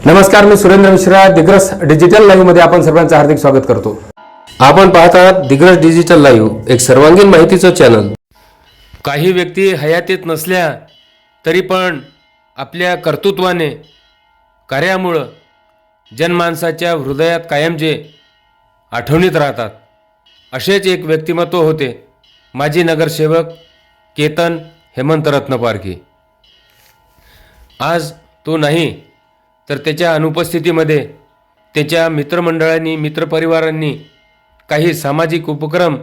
नमस्कार, मी Surendra Mishra. Digras digital live मध्ये आपण सर्वांचं हार्दिक स्वागत करतो. आपण पाहत आहात दिग्रस डिजिटल लाईव्ह, एक सर्वांगीण माहितीचं चॅनल. काही व्यक्ती हयातीत नसल्या तरी पण आपल्या कर्तृत्वाने, कार्यामुळं जनमानसाच्या हृदयात कायमचे आठवणीत राहतात. असेच एक व्यक्तिमत्व होते माजी नगरसेवक केतन हेमंत रत्नपारखी. आज तो नाही, तर त्याच्या अनुपस्थितीमध्ये त्याच्या मित्रमंडळांनी, मित्रपरिवारांनी काही सामाजिक उपक्रम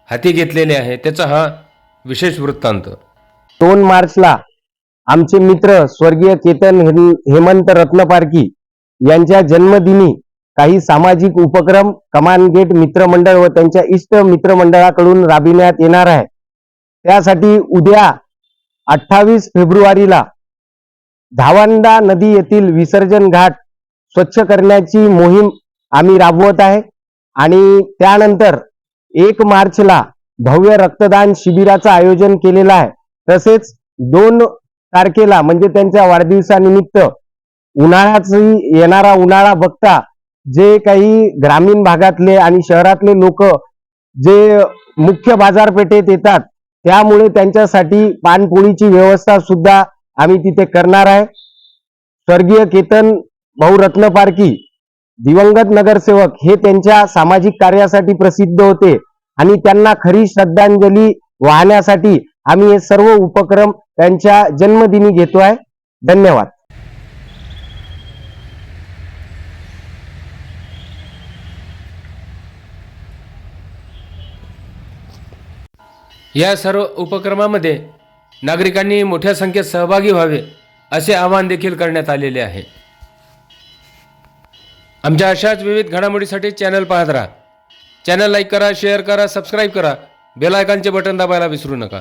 हाती घेतलेले आहे. त्याचा हा विशेष वृत्तांत. 2 मार्चला आमचे मित्र स्वर्गीय केतन हेमंत रत्नपारखी यांच्या जन्मदिनी काही सामाजिक उपक्रम कमान गेट मित्रमंडळ व त्यांच्या इष्ट मित्रमंडळाकडून राबविण्यात येणार आहे. त्यासाठी उद्या 28 फेब्रुवारीला धावंडा नदी येथील विसर्जन घाट स्वच्छ करण्याची मोहीम आम्ही राबवत आहे आणि त्यानंतर 1 मार्चला भव्य रक्तदान शिबिराचं आयोजन केलेलं आहे. तसेच 2 तारखेला म्हणजे त्यांच्या वाढदिवसानिमित्त येणारा उन्हाळा बघता जे काही ग्रामीण भागातले आणि शहरातले लोक जे मुख्य बाजारपेठेत येतात, त्यामुळे त्यांच्यासाठी पानपोळीची व्यवस्था सुद्धा आम्ही तिथे करणार आहे. स्वर्गीय केतन भाऊ रत्नपारखी दिवंगत नगरसेवक हे त्यांच्या सामाजिक कार्यासाठी प्रसिद्ध होते आणि त्यांना खरी श्रद्धांजली वाहण्यासाठी आम्ही हे सर्व उपक्रम त्यांच्या जन्मदिनी घेतो आहे. धन्यवाद. या सर्व उपक्रमामध्ये नागरिकांनी मोठ्या संख्येत सहभागी व्हावे असे आवाहन देखील करण्यात आलेले आहे. आमच्या अशाच विविध घडामोडीसाठी चॅनल पाहत राहा. चॅनल लाईक करा, शेअर करा, सबस्क्राईब करा, बेल आयकॉनचे बटन दाबायला विसरू नका.